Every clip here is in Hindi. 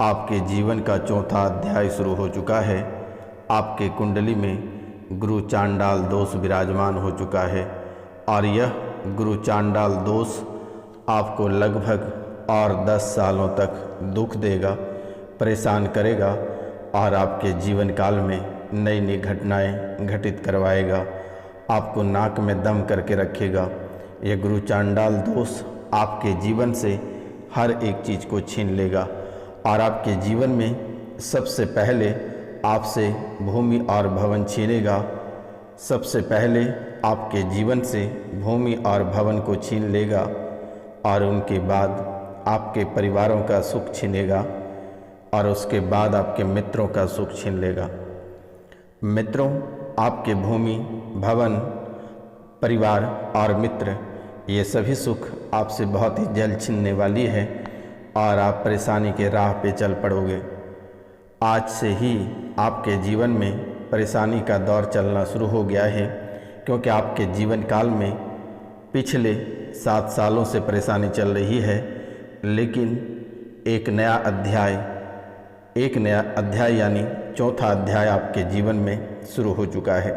आपके जीवन का चौथा अध्याय शुरू हो चुका है। आपके कुंडली में गुरु चांडाल दोष विराजमान हो चुका है और यह गुरु चांडाल दोष आपको लगभग और 10 सालों तक दुख देगा, परेशान करेगा और आपके जीवन काल में नई नई घटनाएं घटित करवाएगा, आपको नाक में दम करके रखेगा। यह गुरु चांडाल दोष आपके जीवन से हर एक चीज़ को छीन लेगा और आपके जीवन में सबसे पहले आपसे भूमि और भवन छीनेगा। सबसे पहले आपके जीवन से भूमि और भवन को छीन लेगा और उनके बाद आपके परिवारों का सुख छीनेगा और उसके बाद आपके मित्रों का सुख छीन लेगा। मित्रों, आपके भूमि, भवन, परिवार और मित्र ये सभी सुख आपसे बहुत ही जल्द छीनने वाली है और आप परेशानी के राह पे चल पड़ोगे। आज से ही आपके जीवन में परेशानी का दौर चलना शुरू हो गया है, क्योंकि आपके जीवन काल में पिछले 7 सालों से परेशानी चल रही है, लेकिन एक नया अध्याय यानी चौथा अध्याय आपके जीवन में शुरू हो चुका है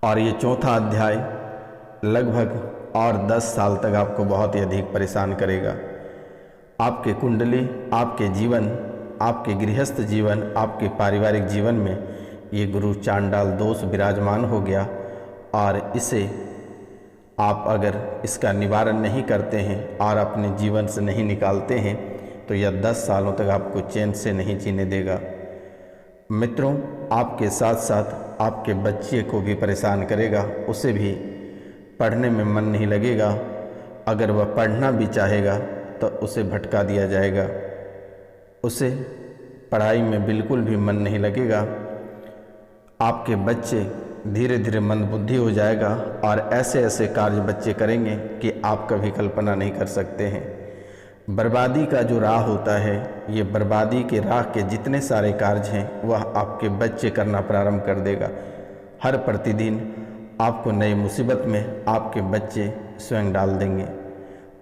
और ये चौथा अध्याय लगभग और 10 साल तक आपको बहुत ही अधिक परेशान करेगा। आपके कुंडली, आपके जीवन, आपके गृहस्थ जीवन, आपके पारिवारिक जीवन में ये गुरु चांडाल दोष विराजमान हो गया और इसे आप अगर इसका निवारण नहीं करते हैं और अपने जीवन से नहीं निकालते हैं तो यह 10 सालों तक आपको चैन से नहीं जीने देगा। मित्रों, आपके साथ साथ आपके बच्चे को भी परेशान करेगा, उसे भी पढ़ने में मन नहीं लगेगा। अगर वह पढ़ना भी चाहेगा तो उसे भटका दिया जाएगा, उसे पढ़ाई में बिल्कुल भी मन नहीं लगेगा। आपके बच्चे धीरे धीरे मंदबुद्धि हो जाएगा और ऐसे ऐसे कार्य बच्चे करेंगे कि आप कभी कल्पना नहीं कर सकते हैं। बर्बादी का जो राह होता है, ये बर्बादी के राह के जितने सारे कार्य हैं वह आपके बच्चे करना प्रारंभ कर देगा। हर प्रतिदिन आपको नई मुसीबत में आपके बच्चे स्वयं डाल देंगे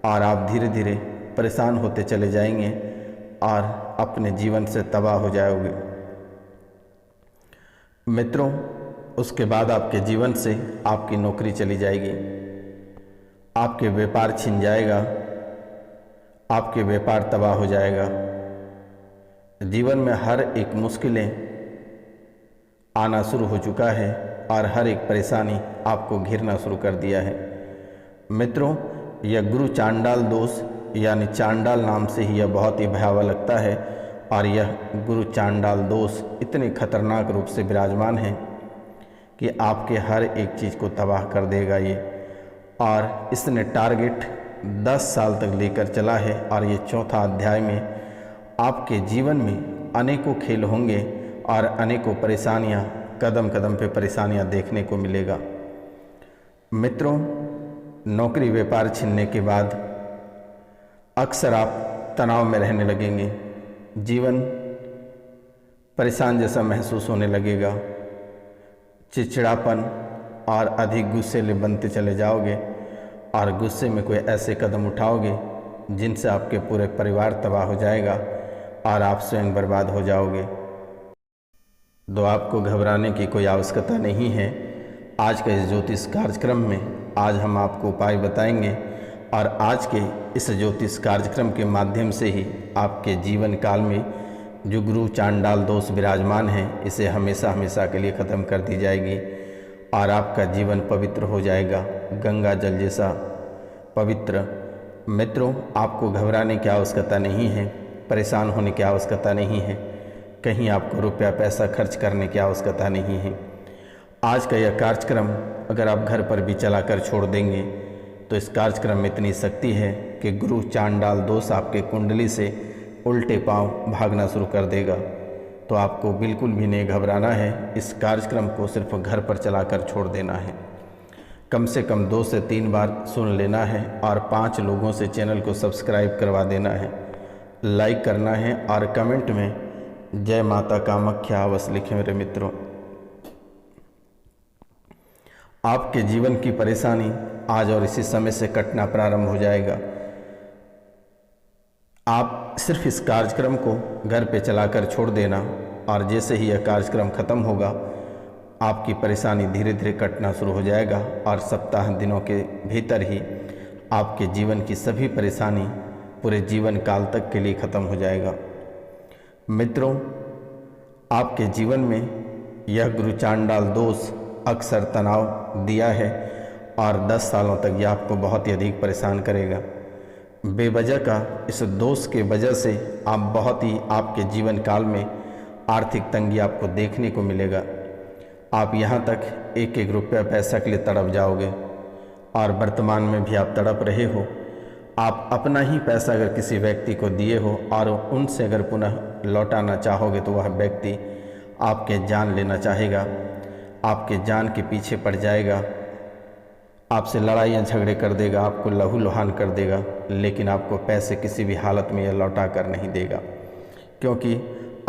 और आप धीरे धीरे परेशान होते चले जाएंगे और अपने जीवन से तबाह हो जाओगे। मित्रों, उसके बाद आपके जीवन से आपकी नौकरी चली जाएगी, आपके व्यापार छिन जाएगा, आपके व्यापार तबाह हो जाएगा। जीवन में हर एक मुश्किलें आना शुरू हो चुका है और हर एक परेशानी आपको घिरना शुरू कर दिया है। मित्रों, यह गुरु चांडाल दोष यानी चांडाल नाम से ही यह बहुत ही भयावह लगता है और यह गुरु चांडाल दोष इतने खतरनाक रूप से विराजमान है कि आपके हर एक चीज़ को तबाह कर देगा ये। और इसने टारगेट 10 साल तक लेकर चला है और ये चौथा अध्याय में आपके जीवन में अनेकों खेल होंगे और अनेकों परेशानियां, कदम कदम पे परेशानियां देखने को मिलेगा। मित्रों, नौकरी व्यापार छीनने के बाद अक्सर आप तनाव में रहने लगेंगे, जीवन परेशान जैसा महसूस होने लगेगा, चिड़चिड़ापन और अधिक गुस्सेले बनते चले जाओगे और गुस्से में कोई ऐसे कदम उठाओगे जिनसे आपके पूरे परिवार तबाह हो जाएगा और आप स्वयं बर्बाद हो जाओगे। तो आपको घबराने की कोई आवश्यकता नहीं है। आज के इस ज्योतिष कार्यक्रम में आज हम आपको उपाय बताएंगे और आज के इस ज्योतिष कार्यक्रम के माध्यम से ही आपके जीवन काल में जो गुरु चांडाल दोष विराजमान है इसे हमेशा हमेशा के लिए ख़त्म कर दी जाएगी और आपका जीवन पवित्र हो जाएगा, गंगा जल जैसा पवित्र। मित्रों, आपको घबराने की आवश्यकता नहीं है, परेशान होने की आवश्यकता नहीं है, कहीं आपको रुपया पैसा खर्च करने की आवश्यकता नहीं है। आज का यह कार्यक्रम अगर आप घर पर भी चला कर छोड़ देंगे तो इस कार्यक्रम में इतनी शक्ति है कि गुरु चांडाल दोष आपके कुंडली से उल्टे पांव भागना शुरू कर देगा। तो आपको बिल्कुल भी नहीं घबराना है, इस कार्यक्रम को सिर्फ घर पर चलाकर छोड़ देना है। कम से कम 2 से 3 बार सुन लेना है और 5 लोगों से चैनल को सब्सक्राइब करवा देना है, लाइक करना है और कमेंट में जय माता कामाख्या अवश्य लिखें। मेरे मित्रों, आपके जीवन की परेशानी आज और इसी समय से कटना प्रारंभ हो जाएगा। आप सिर्फ इस कार्यक्रम को घर पे चलाकर छोड़ देना और जैसे ही यह कार्यक्रम ख़त्म होगा आपकी परेशानी धीरे धीरे कटना शुरू हो जाएगा और सप्ताह दिनों के भीतर ही आपके जीवन की सभी परेशानी पूरे जीवन काल तक के लिए ख़त्म हो जाएगा। मित्रों, आपके जीवन में यह गुरु चांडाल दोष अक्सर तनाव दिया है और 10 सालों तक यह आपको बहुत ही अधिक परेशान करेगा। बेवजह का इस दोष के वजह से आप बहुत ही आपके जीवन काल में आर्थिक तंगी आपको देखने को मिलेगा। आप यहाँ तक एक एक रुपया पैसा के लिए तड़प जाओगे और वर्तमान में भी आप तड़प रहे हो। आप अपना ही पैसा अगर किसी व्यक्ति को दिए हो और उनसे अगर पुनः लौटाना चाहोगे तो वह व्यक्ति आपके जान लेना चाहेगा, आपके जान के पीछे पड़ जाएगा, आपसे लड़ाइयाँ झगड़े कर देगा, आपको लहूलुहान कर देगा, लेकिन आपको पैसे किसी भी हालत में यह लौटा कर नहीं देगा। क्योंकि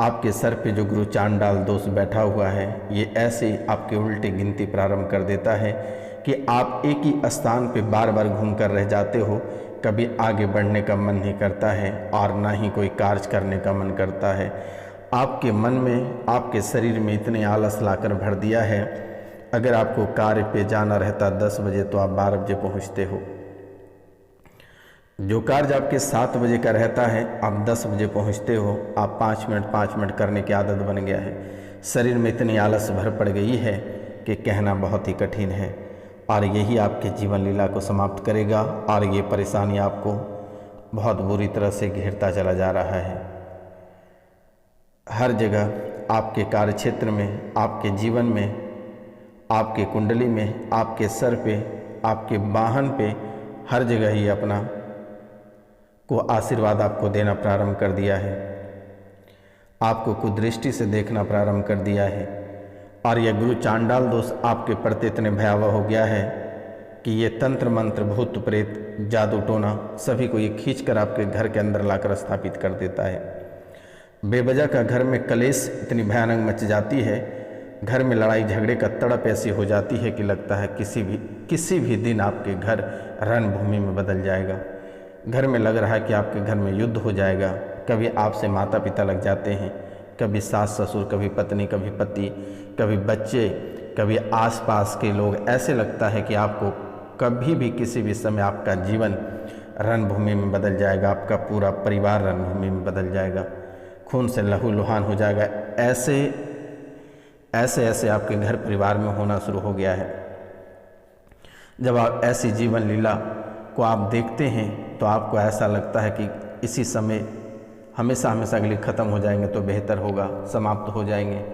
आपके सर पे जो गुरु चांडाल दोष बैठा हुआ है ये ऐसे आपके उल्टी गिनती प्रारंभ कर देता है कि आप एक ही स्थान पे बार बार घूम कर रह जाते हो। कभी आगे बढ़ने का मन नहीं करता है और ना ही कोई कार्य करने का मन करता है। आपके मन में, आपके शरीर में इतने आलस लाकर भर दिया है, अगर आपको कार्य पे जाना रहता 10 बजे तो आप 12 बजे पहुँचते हो। जो कार्य आपके 7 बजे का रहता है आप 10 बजे पहुंचते हो। आप 5 मिनट करने की आदत बन गया है। शरीर में इतनी आलस भर पड़ गई है कि कहना बहुत ही कठिन है और यही आपके जीवन लीला को समाप्त करेगा और ये परेशानी आपको बहुत बुरी तरह से घेरता चला जा रहा है। हर जगह आपके कार्य क्षेत्र में, आपके जीवन में, आपके कुंडली में, आपके सर पे, आपके वाहन पे, हर जगह ही अपना को आशीर्वाद आपको देना प्रारंभ कर दिया है। आपको कुदृष्टि से देखना प्रारंभ कर दिया है और यह गुरु चांडाल दोष आपके प्रति इतने भयावह हो गया है कि ये तंत्र मंत्र, भूत प्रेत, जादू टोना सभी को ये खींचकर आपके घर के अंदर लाकर स्थापित कर देता है। बेवजह का घर में कलेश इतनी भयानक मच जाती है, घर में लड़ाई झगड़े का तड़प ऐसी हो जाती है कि लगता है किसी भी दिन आपके घर रणभूमि में बदल जाएगा। घर में लग रहा है कि आपके घर में युद्ध हो जाएगा। कभी आपसे माता पिता लग जाते हैं, कभी सास ससुर, कभी पत्नी, कभी पति, कभी बच्चे, कभी आसपास के लोग। ऐसे लगता है कि आपको कभी भी किसी भी समय आपका जीवन रणभूमि में बदल जाएगा, आपका पूरा परिवार रणभूमि में बदल जाएगा, खून से लहूलुहान हो जाएगा। ऐसे आपके घर परिवार में होना शुरू हो गया है। जब आप ऐसी जीवन लीला को आप देखते हैं तो आपको ऐसा लगता है कि इसी समय हमेशा के लिए ख़त्म हो जाएंगे तो बेहतर होगा, समाप्त हो जाएंगे।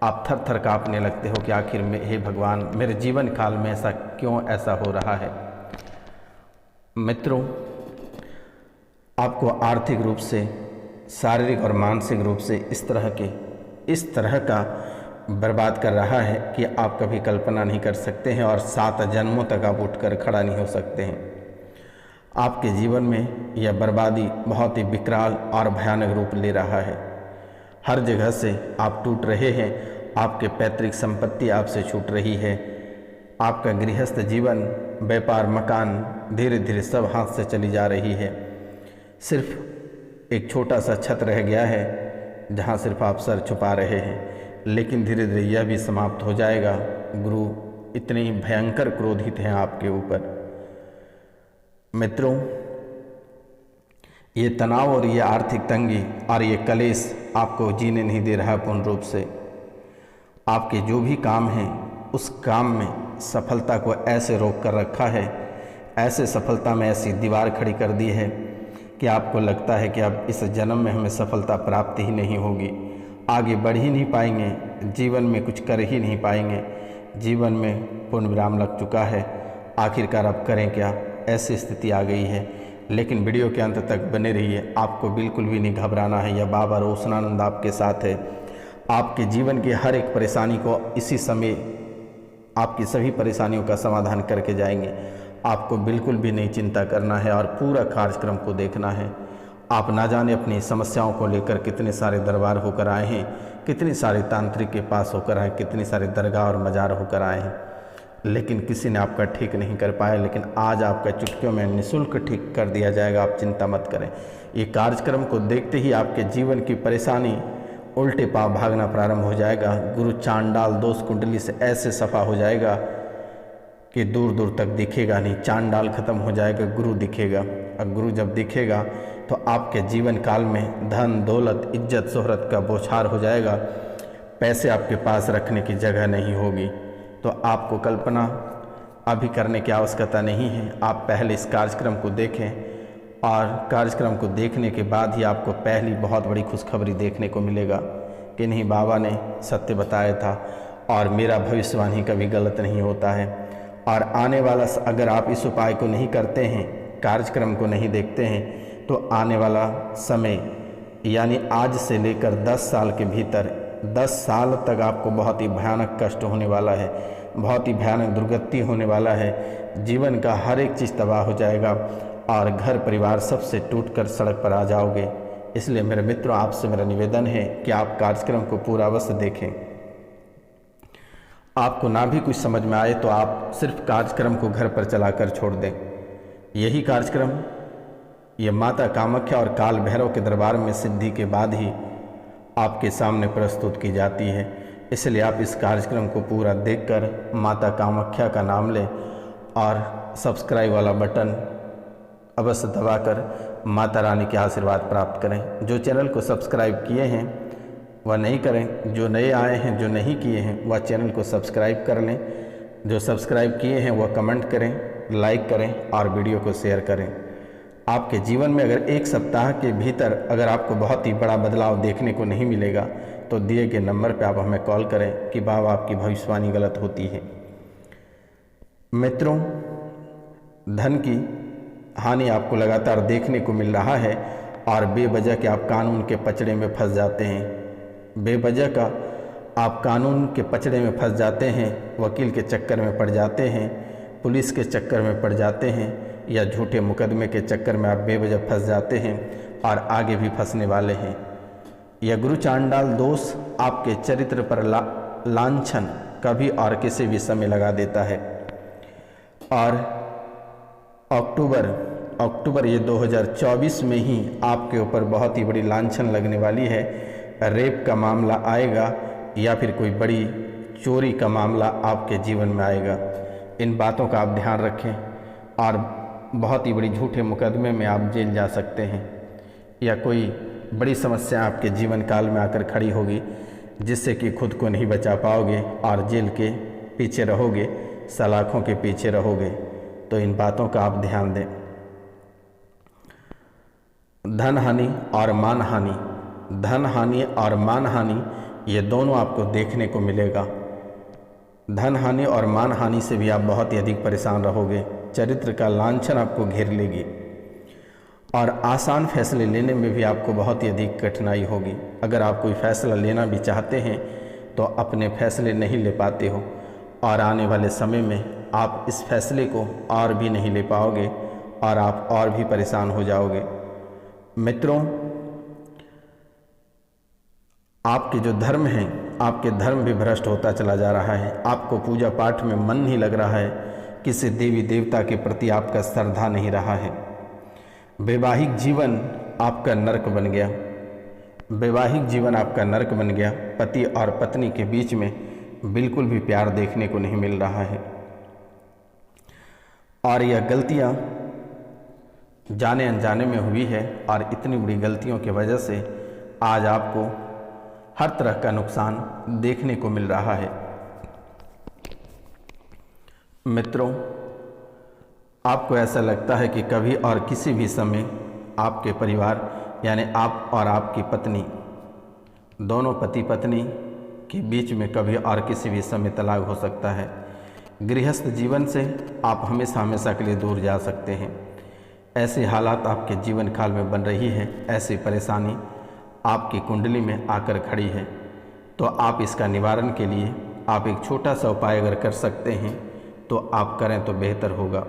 आप थर थर काँपने लगते हो कि आखिर में हे भगवान, मेरे जीवन काल में ऐसा क्यों हो रहा है। मित्रों, आपको आर्थिक रूप से, शारीरिक और मानसिक रूप से इस तरह का बर्बाद कर रहा है कि आप कभी कल्पना नहीं कर सकते हैं और 7 जन्मों तक आप उठकर खड़ा नहीं हो सकते हैं। आपके जीवन में यह बर्बादी बहुत ही विकराल और भयानक रूप ले रहा है। हर जगह से आप टूट रहे हैं, आपके पैतृक संपत्ति आपसे छूट रही है, आपका गृहस्थ जीवन, व्यापार, मकान धीरे धीरे सब हाथ से चली जा रही है। सिर्फ एक छोटा सा छत रह गया है जहाँ सिर्फ आप सर छुपा रहे हैं, लेकिन धीरे धीरे यह भी समाप्त हो जाएगा। गुरु इतने ही भयंकर क्रोधित हैं आपके ऊपर। मित्रों, ये तनाव और ये आर्थिक तंगी और ये कलेश आपको जीने नहीं दे रहा पूर्ण रूप से। आपके जो भी काम हैं उस काम में सफलता को ऐसे रोक कर रखा है, ऐसे सफलता में ऐसी दीवार खड़ी कर दी है कि आपको लगता है कि अब इस जन्म में हमें सफलता प्राप्त ही नहीं होगी, आगे बढ़ ही नहीं पाएंगे, जीवन में कुछ कर ही नहीं पाएंगे, जीवन में पूर्ण विराम लग चुका है, आखिरकार अब करें क्या, ऐसी स्थिति आ गई है। लेकिन वीडियो के अंत तक बने रहिए, आपको बिल्कुल भी नहीं घबराना है। यह बाबा रोशनानंद आपके साथ है। आपके जीवन की हर एक परेशानी को इसी समय आपकी सभी परेशानियों का समाधान करके जाएंगे। आपको बिल्कुल भी नहीं चिंता करना है और पूरा कार्यक्रम को देखना है। आप ना जाने अपनी समस्याओं को लेकर कितने सारे दरबार होकर आए हैं, कितने सारे तांत्रिक के पास होकर आए, कितने सारे दरगाह और मज़ार होकर आए हैं, लेकिन किसी ने आपका ठीक नहीं कर पाया, लेकिन आज आपका चुटकियों में निःशुल्क ठीक कर दिया जाएगा। आप चिंता मत करें। ये कार्यक्रम को देखते ही आपके जीवन की परेशानी उल्टे पांव भागना प्रारंभ हो जाएगा। गुरु चांडाल दोष कुंडली से ऐसे सफा हो जाएगा कि दूर दूर तक दिखेगा नहीं। चांडाल खत्म हो जाएगा, गुरु दिखेगा। और गुरु जब दिखेगा तो आपके जीवन काल में धन दौलत इज्जत शोहरत का बौछार हो जाएगा। पैसे आपके पास रखने की जगह नहीं होगी। तो आपको कल्पना अभी करने की आवश्यकता नहीं है। आप पहले इस कार्यक्रम को देखें और कार्यक्रम को देखने के बाद ही आपको पहली बहुत बड़ी खुशखबरी देखने को मिलेगा कि नहीं, बाबा ने सत्य बताया था और मेरा भविष्यवाणी कभी गलत नहीं होता है। और आने वाला अगर आप इस उपाय को नहीं करते हैं, कार्यक्रम को नहीं देखते हैं, तो आने वाला समय यानी आज से लेकर 10 साल के भीतर 10 साल तक आपको बहुत ही भयानक कष्ट होने वाला है, बहुत ही भयानक दुर्गति होने वाला है। जीवन का हर एक चीज़ तबाह हो जाएगा और घर परिवार सबसे टूटकर सड़क पर आ जाओगे। इसलिए मेरे मित्रों, आपसे मेरा निवेदन है कि आप कार्यक्रम को पूरा अवश्य देखें। आपको ना भी कुछ समझ में आए तो आप सिर्फ कार्यक्रम को घर पर चलाकर छोड़ दें। यही कार्यक्रम ये माता कामाख्या और काल भैरव के दरबार में सिद्धि के बाद ही आपके सामने प्रस्तुत की जाती है। इसलिए आप इस कार्यक्रम को पूरा देखकर माता कामाख्या का नाम लें और सब्सक्राइब वाला बटन अवश्य दबाकर माता रानी के आशीर्वाद प्राप्त करें। जो चैनल को सब्सक्राइब किए हैं वह नहीं करें, जो नए आए हैं जो नहीं किए हैं वह चैनल को सब्सक्राइब कर लें। जो सब्सक्राइब किए हैं वह कमेंट करें, लाइक करें और वीडियो को शेयर करें। आपके जीवन में अगर एक सप्ताह के भीतर अगर आपको बहुत ही बड़ा बदलाव देखने को नहीं मिलेगा तो दिए गए नंबर पर आप हमें कॉल करें कि बाबा आपकी भविष्यवाणी गलत होती है। मित्रों, धन की हानि आपको लगातार देखने को मिल रहा है और बेवजह के आप कानून के पचड़े में फंस जाते हैं। बेवजह का आप कानून के पचड़े में फंस जाते हैं, वकील के चक्कर में पड़ जाते हैं, पुलिस के चक्कर में पड़ जाते हैं या झूठे मुकदमे के चक्कर में आप बेवजह फंस जाते हैं और आगे भी फंसने वाले हैं। यह गुरु चांडाल दोष आपके चरित्र पर लांछन कभी और किसी भी समय लगा देता है। और अक्टूबर ये 2024 में ही आपके ऊपर बहुत ही बड़ी लांछन लगने वाली है। रेप का मामला आएगा या फिर कोई बड़ी चोरी का मामला आपके जीवन में आएगा। इन बातों का आप ध्यान रखें और बहुत ही बड़ी झूठे मुकदमे में आप जेल जा सकते हैं या कोई बड़ी समस्या आपके जीवन काल में आकर खड़ी होगी जिससे कि खुद को नहीं बचा पाओगे और जेल के पीछे रहोगे, सलाखों के पीछे रहोगे। तो इन बातों का आप ध्यान दें। धन हानि और मान हानि, धन हानि और मान हानि ये दोनों आपको देखने को मिलेगा। धन हानि और मान हानि से भी आप बहुत ही अधिक परेशान रहोगे। चरित्र का लांछन आपको घेर लेगी और आसान फैसले लेने में भी आपको बहुत ही अधिक कठिनाई होगी। अगर आप कोई फैसला लेना भी चाहते हैं तो अपने फैसले नहीं ले पाते हो और आने वाले समय में आप इस फैसले को और भी नहीं ले पाओगे और आप और भी परेशान हो जाओगे। मित्रों, आपके जो धर्म हैं, आपके धर्म भी भ्रष्ट होता चला जा रहा है। आपको पूजा पाठ में मन नहीं लग रहा है, किसी देवी देवता के प्रति आपका श्रद्धा नहीं रहा है। वैवाहिक जीवन आपका नरक बन गया, वैवाहिक जीवन आपका नरक बन गया। पति और पत्नी के बीच में बिल्कुल भी प्यार देखने को नहीं मिल रहा है और यह गलतियां जाने अनजाने में हुई है और इतनी बड़ी गलतियों की वजह से आज आपको हर तरह का नुकसान देखने को मिल रहा है। मित्रों, आपको ऐसा लगता है कि कभी और किसी भी समय आपके परिवार यानी आप और आपकी पत्नी, दोनों पति पत्नी के बीच में कभी और किसी भी समय तलाक हो सकता है। गृहस्थ जीवन से आप हमेशा हमेशा के लिए दूर जा सकते हैं। ऐसे हालात आपके जीवन काल में बन रही है, ऐसी परेशानी आपकी कुंडली में आकर खड़ी है। तो आप इसका निवारण के लिए आप एक छोटा सा उपाय अगर कर सकते हैं तो आप करें तो बेहतर होगा।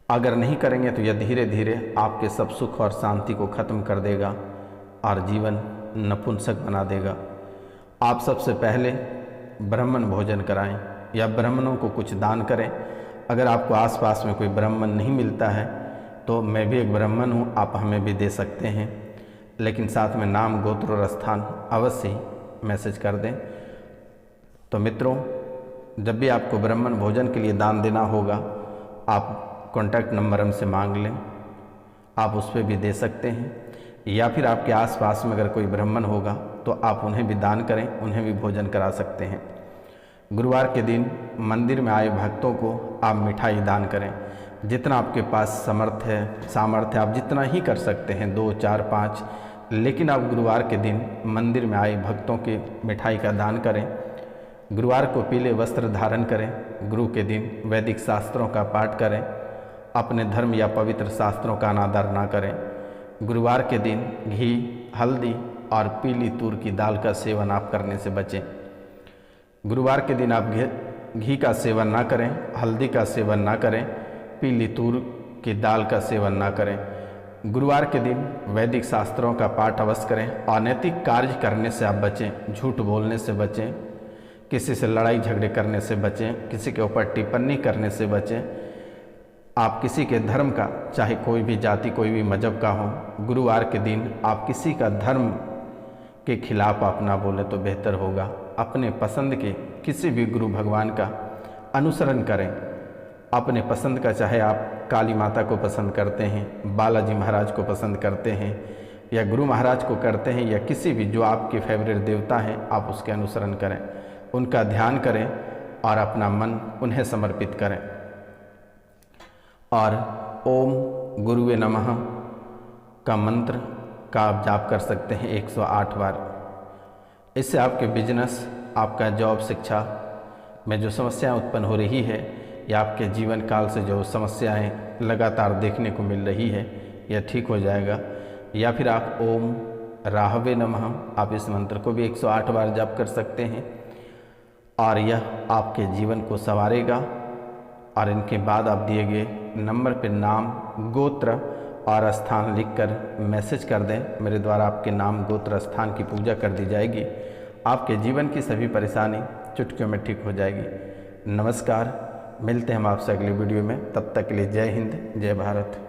अगर नहीं करेंगे तो यह धीरे धीरे आपके सब सुख और शांति को खत्म कर देगा और जीवन नपुंसक बना देगा। आप सबसे पहले ब्राह्मण भोजन कराएं या ब्राह्मणों को कुछ दान करें। अगर आपको आसपास में कोई ब्राह्मण नहीं मिलता है तो मैं भी एक ब्राह्मण हूँ, आप हमें भी दे सकते हैं, लेकिन साथ में नाम, गोत्र और स्थान अवश्य ही मैसेज कर दें। तो मित्रों, जब भी आपको ब्राह्मण भोजन के लिए दान देना होगा, आप कॉन्टैक्ट नंबर हमसे मांग लें, आप उस पर भी दे सकते हैं। या फिर आपके आसपास में अगर कोई ब्राह्मण होगा तो आप उन्हें भी दान करें, उन्हें भी भोजन करा सकते हैं। गुरुवार के दिन मंदिर में आए भक्तों को आप मिठाई दान करें। जितना आपके पास सामर्थ्य आप जितना ही कर सकते हैं, 2, 4, 5, लेकिन आप गुरुवार के दिन मंदिर में आए भक्तों की मिठाई का दान करें। गुरुवार को पीले वस्त्र धारण करें। गुरु के दिन वैदिक शास्त्रों का पाठ करें। अपने धर्म या पवित्र शास्त्रों का अनादर ना करें। गुरुवार के दिन घी, हल्दी और पीली तूर की दाल का सेवन आप करने से बचें। गुरुवार के दिन आप घी का सेवन ना करें, हल्दी का सेवन ना करें, पीली तूर की दाल का सेवन ना करें। गुरुवार के दिन वैदिक शास्त्रों का पाठ अवश्य करें। अनैतिक कार्य करने से आप बचें, झूठ बोलने से बचें, किसी से लड़ाई झगड़े करने से बचें, किसी के ऊपर टिप्पणी करने से बचें। आप किसी के धर्म का, चाहे कोई भी जाति, कोई भी मजहब का हो, गुरुवार के दिन आप किसी का धर्म के खिलाफ आप ना बोले तो बेहतर होगा। अपने पसंद के किसी भी गुरु भगवान का अनुसरण करें। अपने पसंद का, चाहे आप काली माता को पसंद करते हैं, बालाजी महाराज को पसंद करते हैं, या गुरु महाराज को करते हैं, या किसी भी जो आपके फेवरेट देवता हैं, आप उसके अनुसरण करें, उनका ध्यान करें और अपना मन उन्हें समर्पित करें। और ओम गुरुवे नमः का मंत्र का आप जाप कर सकते हैं 108 बार। इससे आपके बिजनेस, आपका जॉब, शिक्षा में जो समस्याएं उत्पन्न हो रही है, या आपके जीवन काल से जो समस्याएं लगातार देखने को मिल रही है, यह ठीक हो जाएगा। या फिर आप ओम राहवे नमः, आप इस मंत्र को भी 108 बार जाप कर सकते हैं और यह आपके जीवन को संवारेगा। और इनके बाद आप दिए गए नंबर पर नाम, गोत्र और स्थान लिखकर मैसेज कर दें। मेरे द्वारा आपके नाम, गोत्र, स्थान की पूजा कर दी जाएगी। आपके जीवन की सभी परेशानी चुटकियों में ठीक हो जाएगी। नमस्कार, मिलते हैं हम आपसे अगले वीडियो में। तब तक के लिए जय हिंद, जय भारत।